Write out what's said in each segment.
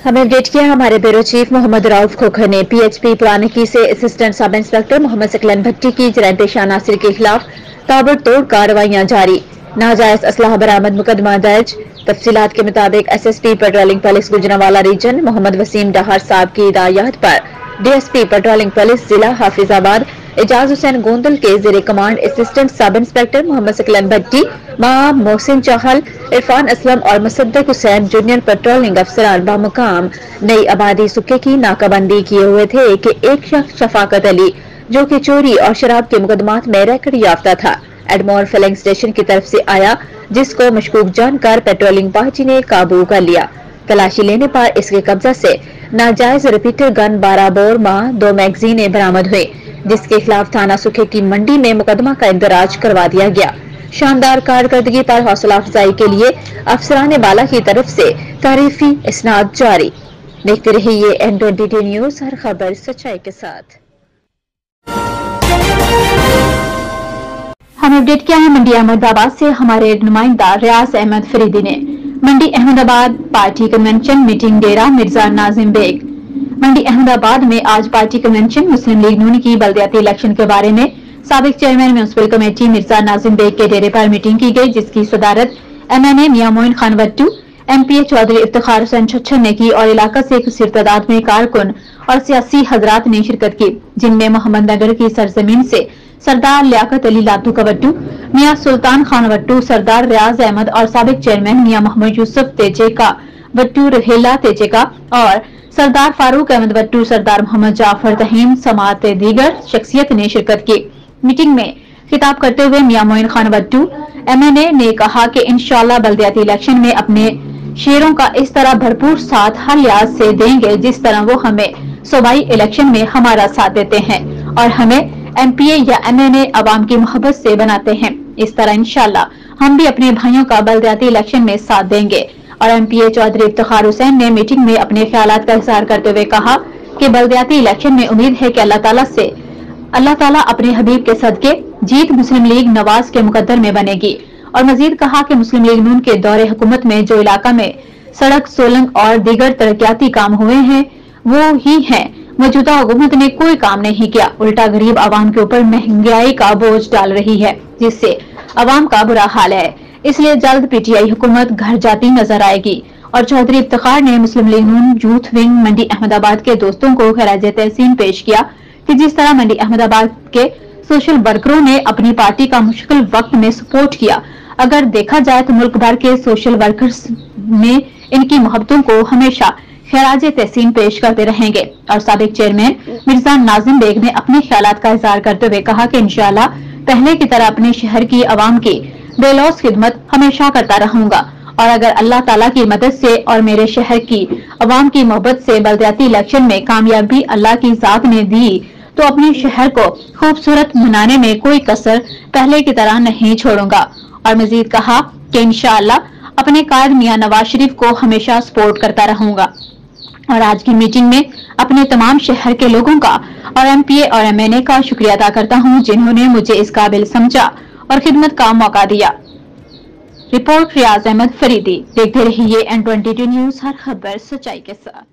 हमें अपडेट किया हमारे ब्यूरो चीफ मोहम्मद राउफ खोखर ने PHP पुरानकी से assistant sub inspector Muhammad Saqlain भट्टी की जराइम पेशा नासिर के खिलाफ ताबड़तोड़ कार्रवाइयां जारी, नाजायज असलाह बरामद मुकदमा दर्ज। तफसीलात के मुताबिक SSP patrolling police Gujranwala region Muhammad Waseem Dahar साहब की हिदायत पर DSP पेट्रोलिंग पुलिस जिला हाफिजाबाद एजाज हुसैन गोंदल के जेर command assistant sub inspector Muhammad Saqlain Bhatti, मां मोहसिन चाहल, इरफान असलम और मुसद्दक हुसैन जूनियर पेट्रोलिंग अफसरान बामुकाम नई आबादी सुक्के की नाकाबंदी किए हुए थे कि एक शख्स शफाकत अली जो कि चोरी और शराब के मुकदमात में रिकॉर्ड याफ्ता था, एडमोर फिलिंग स्टेशन की तरफ से आया, जिसको मशकूक जानकर पेट्रोलिंग पार्टी ने काबू कर लिया। तलाशी लेने पर इसके कब्जा से नाजायज रिपीटर गन 12 बोर मां 2 मैगजीनें बरामद हुई, जिसके खिलाफ थाना सुखे की मंडी में मुकदमा का इंदराज करवा दिया गया। शानदार कारकर्दगी पर हौसला अफजाई के लिए अफसरान बाला की तरफ से तारीफी इसनाद जारी। देखते रहिए N22 न्यूज, हर खबर सच्चाई के साथ। हम अपडेट किया है मंडी अहमदाबाद से हमारे नुमाइंदा रियाज अहमद फरीदी ने। Mandi Ahmadabad party convention meeting डेरा मिर्जा नाजिम बेग। मंडी अहमदाबाद में आज पार्टी कन्वेंशन मुस्लिम लीग नून की बल्दियाती इलेक्शन के बारे में साबिक chairman municipal committee Mirza Nazim Baig के डेरे पर मीटिंग की गई, जिसकी सदारत MNA मियां मोइन खान वट्टू, MPA चौधरी इफ्तिखार हुसैन छच्छर ने की और इलाका से किसी तादाद में कारकुन और सियासी हजरात ने शिरकत की, जिनमें मोहम्मद नगर की सरजमीन से सरदार लियाकत अली लातू का वट्टू, मियां सुल्तान खान वट्टू, सरदार रियाज अहमद और साबिक चेयरमैन मियां मोहम्मद यूसुफ तेजे का वट्टू, रहेला तेजे का और सरदार फारूक अहमद वट्टू, सरदार मोहम्मद जाफर तहीम समात दीगर शख्सियत ने शिरकत की। मीटिंग में खिताब करते हुए मियां मोइन खान वट्टू MNA ने कहा कि इंशाअल्लाह बल्दियाती इलेक्शन में अपने शेरों का इस तरह भरपूर साथ हर लिहाज से देंगे जिस तरह वो हमें सूबाई इलेक्शन में हमारा साथ देते हैं और हमें MPA या MNA अवाम की मोहब्बत से बनाते हैं। इस तरह इंशाअल्लाह हम भी अपने भाइयों का बल्दियाती इलेक्शन में साथ देंगे। और MPA चौधरी इफ्तिखार हुसैन ने मीटिंग में अपने ख्यालात का इज़हार करते हुए कहा कि बल्दियाती इलेक्शन में उम्मीद है कि अल्लाह ताला अपने हबीब के सदके जीत मुस्लिम लीग नवाज के मुकद्दर में बनेगी। और मजीद कहा कि मुस्लिम लीग नून के दौरे हुकूमत में जो इलाका में सड़क, सोलंग और दीगर तरक्याती काम हुए हैं वो ही हैं। मौजूदा हुकूमत ने कोई काम नहीं किया, उल्टा गरीब आवाम के ऊपर महंगाई का बोझ डाल रही है, जिससे आवाम का बुरा हाल है। इसलिए जल्द PTI हुकूमत घर जाती नजर आएगी। और चौधरी इफ्तिखार ने मुस्लिम लीग नून यूथ विंग मंडी अहमदाबाद के दोस्तों को खराज तहसीन पेश किया कि जिस तरह मंडी अहमदाबाद के सोशल वर्करों ने अपनी पार्टी का मुश्किल वक्त में सपोर्ट किया, अगर देखा जाए तो मुल्क भर के सोशल वर्कर्स में इनकी मोहब्बतों को हमेशा खराज तहसीन पेश करते रहेंगे। और साबिक चेयरमैन मिर्जा नाजिम बेग ने अपने ख्यालात का इज़हार करते हुए कहा कि इंशाअल्लाह पहले की तरह अपने शहर की आवाम की बेलौस खिदमत हमेशा करता रहूंगा और अगर अल्लाह ताला की मदद से और मेरे शहर की आवाम की मोहब्बत से बल्दियाती इलेक्शन में कामयाबी अल्लाह की जात ने दी तो अपने शहर को खूबसूरत बनाने में कोई कसर पहले की तरह नहीं छोड़ूंगा। और मजीद कहा कि इंशाअल्लाह अपने कायद मियां नवाज शरीफ को हमेशा सपोर्ट करता रहूंगा। और आज की मीटिंग में अपने तमाम शहर के लोगों का और MPA और MNA का शुक्रिया अदा करता हूं जिन्होंने मुझे इस काबिल समझा और खिदमत का मौका दिया। रिपोर्ट रियाज अहमद फरीदी। देखते रहिए N22 न्यूज, हर खबर सच्चाई के साथ।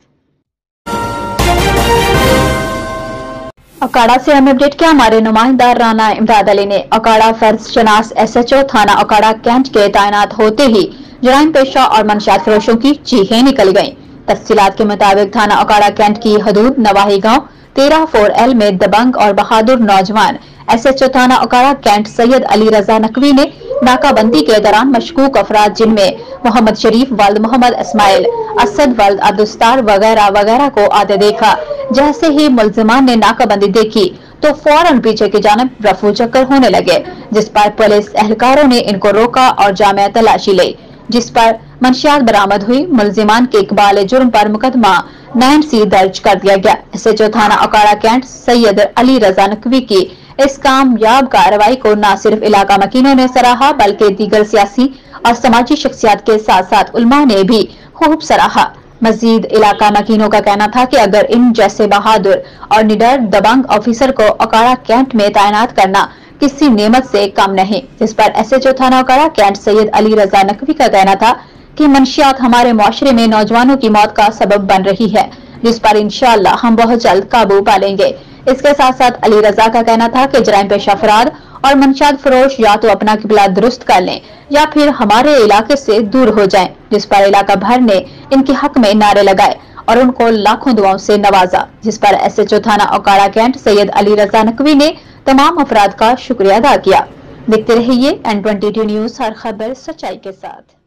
अकाड़ा से हमें अपडेट किया हमारे नुमाइंदा राना इमदाद अली ने। अकाड़ा फर्ज शनास SHO थाना अकाड़ा कैंट के तैनात होते ही जराइम पेशा और मंशियात फरोशों की चीखें निकल गयी। तफसीलात के मुताबिक थाना अकाड़ा कैंट की हदूद नवाही गांव 13-4L में दबंग और बहादुर नौजवान SHO थाना अकाड़ा कैंट सैयद अली रजा नकवी ने नाकाबंदी के दौरान मशकूक अफराद जिनमें मोहम्मद शरीफ वल्द मोहम्मद इस्माइल, असद वल्द अब्दुस्तार वगैरह वगैरह को आते देखा। जैसे ही मुल्जिमान ने नाकाबंदी देखी तो फौरन पीछे की जानिब रफू चक्कर होने लगे, जिस पर पुलिस एहलकारों ने इनको रोका और जामे तलाशी ली, जिस पर मंशियात बरामद हुई। मुल्जिमान के इकबाल जुर्म पर मुकदमा 9C दर्ज कर दिया गया। SHO थाना अकाड़ा कैंट सैयद अली रजा नकवी की इस कामयाब कार्रवाई को न सिर्फ इलाका मकीनों ने सराहा बल्कि दीगर सियासी और समाजी शख्सियात के साथ साथ उलमा ने भी खूब सराहा। मजीद इलाका मकीनों का कहना था कि अगर इन जैसे बहादुर और निडर दबंग ऑफिसर को अकाड़ा कैंट में तैनात करना किसी नेमत से कम नहीं, जिस पर SHO थाना अकाड़ा कैंट सैयद अली रजा नकवी का कहना था कि मंशियात हमारे मुआशरे में नौजवानों की मौत का सबब बन रही है, जिस पर इंशाअल्लाह हम बहुत जल्द काबू पा लेंगे। इसके साथ साथ अली रजा का कहना था कि जराइम पेश अफराद और मंशियात फरोश या तो अपना किबला दुरुस्त कर लें या फिर हमारे इलाके से दूर हो जाएं, जिस पर इलाका भर ने इनके हक में नारे लगाए और उनको लाखों दुआओं से नवाजा, जिस पर SHO थाना ओकाड़ा कैंट सैयद अली रजा नकवी ने तमाम अफराद का शुक्रिया अदा किया। देखते रहिए N22 न्यूज, हर खबर सच्चाई के साथ।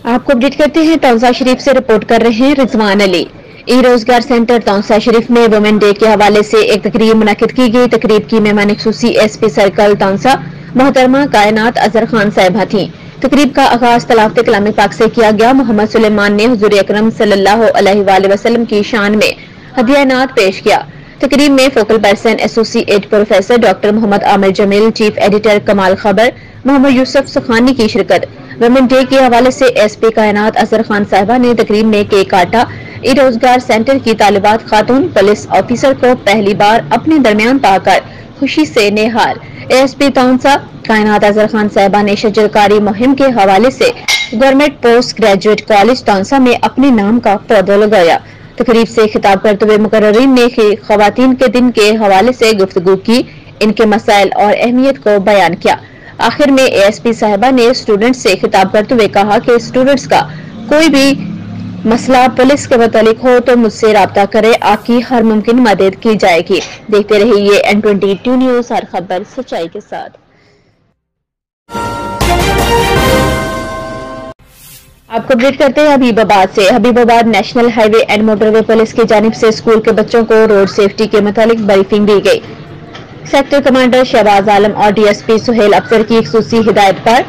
आपको अपडेट करते हैं, तौसा शरीफ से रिपोर्ट कर रहे हैं रिजवान अली। ई रोजगार सेंटर तौसा शरीफ में वुमेन डे के हवाले से एक तकरीब मुनक्किद की गई। तकरीब की मेहमान खुसूसी SP सर्कल तौसा मोहतरमा कायनात अजहर खान साहिबा थी। तकरीब का आगाज तलावत कलाम पाक से किया गया। मोहम्मद सुलेमान ने हुजूर अकरम सल्लल्लाहु अलैहि वसल्लम की शान में हदिया नात पेश किया। तकरीब में focal person associate professor doctor Muhammad Amir Jamil, chief editor Kamal Khabar, Mohammad Yusuf Sukhani की शिरकत। वुमेन डे के हवाले से SP कायनात अजहर खान साहिबा ने तकरीब में केक काटा। ई रोजगार सेंटर की तालिबात खातून पुलिस ऑफिसर को पहली बार अपने दरमियान पाकर खुशी से निहाल। ASP तौसा कायनात अजहर खान साहिबा ने शजरकारी मुहिम के हवाले से government post graduate college Taunsa में अपने नाम का पौधा लगाया। तकरीब से खिताब करते हुए मुकर्ररीन ने खवातीन के दिन के हवाले से गुफ्तगू की, इनके मसाइल और अहमियत को बयान किया। आखिर में ASP साहिबा ने स्टूडेंट्स से खिताब करते हुए कहा कि स्टूडेंट्स का कोई भी मसला पुलिस के मुतालिक हो तो मुझसे राब्ता करे, आपकी हर मुमकिन मदद की जाएगी। देखते रहिए N22 न्यूज, हर खबर सच्चाई के साथ। आपको अपडेट करते हैं हबीबाबाद से। Habibabad national highway and motorway police की जानिब से स्कूल के बच्चों को रोड सेफ्टी के मुतालिक ब्रीफिंग दी गई। सेक्टर कमांडर शहबाज आलम और DSP सुहेल अफसर की खुसूसी हिदायत पर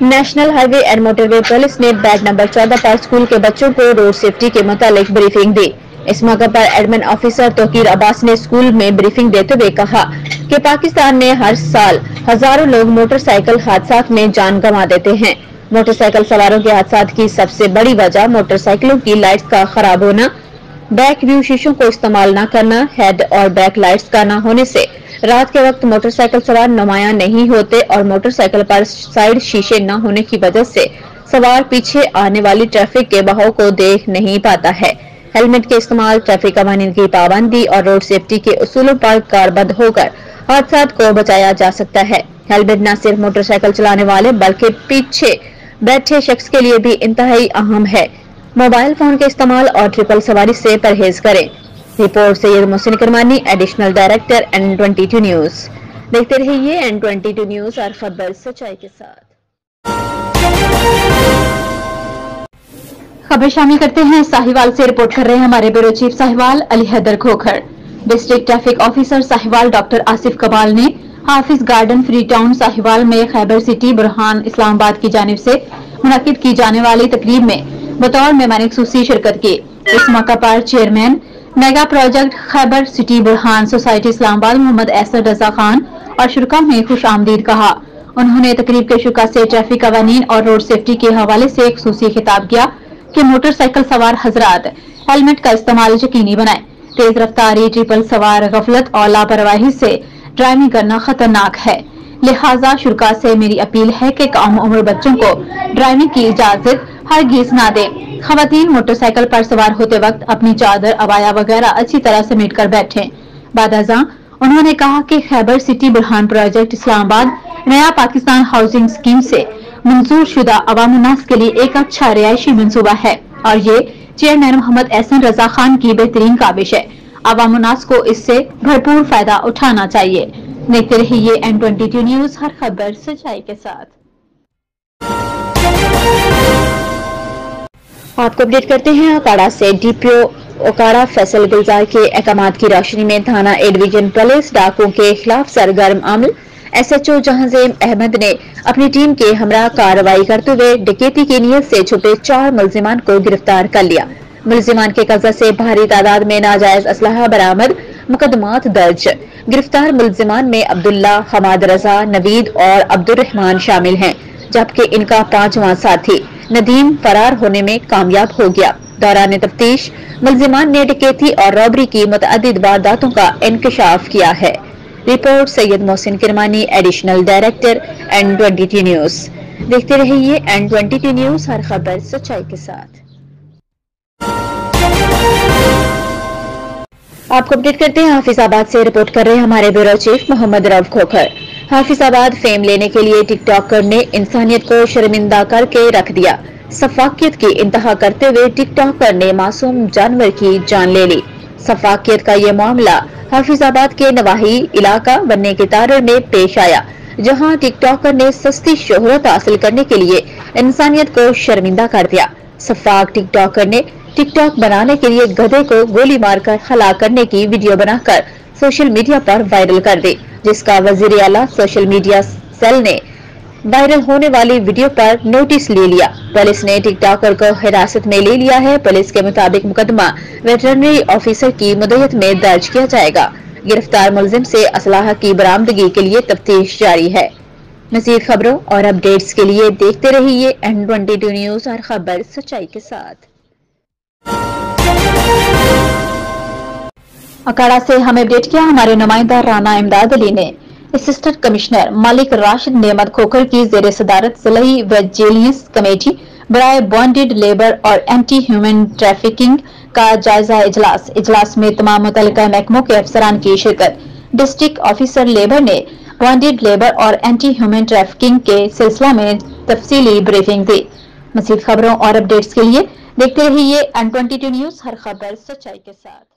national highway and motorway police ने बैच नंबर 14 पर स्कूल के बच्चों को रोड सेफ्टी के मुतालिक ब्रीफिंग दी। इस मौके पर एडमिन ऑफिसर तोकीर अब्बास ने स्कूल में ब्रीफिंग देते हुए कहा कि पाकिस्तान में हर साल हजारों लोग मोटरसाइकिल हादसात में जान गंवा देते हैं। मोटरसाइकिल सवारों के हादसात की सबसे बड़ी वजह मोटरसाइकिलों की लाइट्स का खराब होना, बैक व्यू शीशों को इस्तेमाल न करना, हेड और बैक लाइट्स का न होने से रात के वक्त मोटरसाइकिल सवार नुमायां नहीं होते और मोटरसाइकिल पर साइड शीशे न होने की वजह से सवार पीछे आने वाली ट्रैफिक के बहाव को देख नहीं पाता है। हेलमेट के इस्तेमाल, ट्रैफिक कवानीन की पाबंदी और रोड सेफ्टी के उसूलों पर कारबंद होकर हादसात को बचाया जा सकता है। हेलमेट न सिर्फ मोटरसाइकिल चलाने वाले बल्कि पीछे बैठे शख्स के लिए भी इंतहाई अहम है। मोबाइल फोन के इस्तेमाल और ट्रिपल सवारी से परहेज करें। Report Syed Mohsin करमानी, additional director N22 news. देखते रहिए N22 न्यूज, हर खबर सच्चाई के साथ। खबर शामिल करते हैं साहिवाल से। रिपोर्ट कर रहे हैं हमारे bureau chief Sahiwal Ali Haider Khokhar. District traffic officer Sahiwal doctor Asif Kabal ने Hafiz garden free town Sahiwal में खैबर सिटी बुरहान इस्लामाबाद की जानिब से मुनक्किद की जाने वाली तकरीब में बतौर मेहमान खुसूसी शिरकत की। इस मौका पर chairman mega project Khyber city Burhan society Islamabad Mohammad Aser Raza Khan और शुरा में खुश आमदीद कहा। उन्होंने तकरीब के शुरा से ट्रैफिक कवानीन और रोड सेफ्टी के हवाले से खुसूसी खिताब किया कि मोटरसाइकिल सवार हजरात हेलमेट का इस्तेमाल यकीनी बनाएं। तेज रफ्तारी, ट्रिपल सवार, गफलत और लापरवाही से ड्राइविंग करना खतरनाक है। लिहाजा शुरा से मेरी अपील है कि कम उम्र बच्चों को ड्राइविंग की इजाजत हरगिज ना दें। खवातीन मोटरसाइकिल पर सवार होते वक्त अपनी चादर, अबाया वगैरह अच्छी तरह समेट कर बैठें। बादअज़ां उन्होंने कहा कि खैबर सिटी बुरहान प्रोजेक्ट इस्लामाबाद नया पाकिस्तान हाउसिंग स्कीम से मंजूर शुदा अवामुन्नास के लिए एक अच्छा रिहायशी मंसूबा है और ये चेयरमैन मोहम्मद एहसन रजा खान की बेहतरीन काविश है। अवामुन्नास को इससे भरपूर फायदा उठाना चाहिए। देखते रहिए N22 न्यूज, हर खबर सच्चाई के साथ। आपको अपडेट करते हैं ओकाड़ा से। DPO ओकाड़ा फैसल गुलजार के अहकामात की रोशनी में थाना ए डिवीजन पुलिस डाकुओं के खिलाफ सरगर्म अमल। SHO जहांजेम अहमद ने अपनी टीम के हमरा कार्रवाई करते हुए डकैती की नीयत से छुपे 4 मुलजिमान को गिरफ्तार कर लिया। मुलजिमान के कब्जा से भारी तादाद में नाजायज असलहा बरामद, मुकदमात दर्ज। गिरफ्तार मुलजिमान में अब्दुल्ला, हमाद रजा, नवीद और अब्दुर्रहमान शामिल हैं, जबकि इनका 5वां साथी नदीम फरार होने में कामयाब हो गया। दौरान तफ्तीश मुलजिमान ने डकैती और रॉबरी की मुतअद्दिद वारदातों का इंकशाफ किया है। Report Syed Mohsin Kirmani, additional director N22 news. دیکھتے رہیے N22 نیوز، ہر خبر سچائی کے ساتھ۔ آپ کو اپڈیٹ کرتے ہیں حافظ آباد سے، رپورٹ کر رہے ہیں ہمارے بیورو چیف محمد رؤف کھوکھر۔ حافظ آباد فیم لینے کے لیے ٹک ٹاکر نے انسانیت کو شرمندہ کر کے رکھ دیا۔ سفاکیت کی انتہا کرتے ہوئے ٹک ٹاکر نے معصوم جانور کی جان لے لی۔ سفاکیت کا یہ معاملہ حافظ آباد کے نواحی علاقہ بننے کے تارڑ میں پیش آیا، جہاں ٹک ٹاکر نے سستی شہرت حاصل کرنے کے لیے انسانیت کو شرمندہ کر دیا۔ سفاک ٹک ٹاکر نے ٹک ٹاک بنانے کے لیے گدھے کو گولی مار کر ہلاک کرنے کی ویڈیو بنا کر سوشل میڈیا پر وائرل کر دی، جس کا وزیر اعلیٰ سوشل میڈیا سیل نے وائرل ہونے والی ویڈیو پر نوٹس لے لیا۔ پولیس نے ٹک ٹاکر کو حراست میں لے لیا ہے۔ پولیس کے مطابق مقدمہ ویٹرنری آفیسر کی مدعیت میں درج کیا جائے گا۔ گرفتار ملزم سے اسلحہ کی برآمدگی کے لیے تفتیش جاری ہے۔ مزید خبروں اور اپڈیٹس کے لیے دیکھتے رہیے N22 نیوز، ہر خبر سچائی کے ساتھ۔ اکاڑا سے ہمیں اپڈیٹ کیا ہمارے نمائندہ رانا امداد علی نے۔ اسسٹنٹ کمشنر ملک راشد نعمت کھوکھر کی زیر صدارت ضلعی ویجیلنس کمیٹی برائے بانڈڈ لیبر اور اینٹی ہیومن ٹریفکنگ کا جائزہ اجلاس میں تمام متعلقہ محکموں کے افسران کی شرکت۔ ڈسٹرکٹ آفیسر لیبر نے بانڈڈ لیبر اور اینٹی ہیومن ٹریفکنگ کے سلسلہ میں تفصیلی بریفنگ دی۔ مزید خبروں اور اپڈیٹس کے لیے دیکھتے رہیے N22 نیوز، ہر خبر سچائی کے ساتھ۔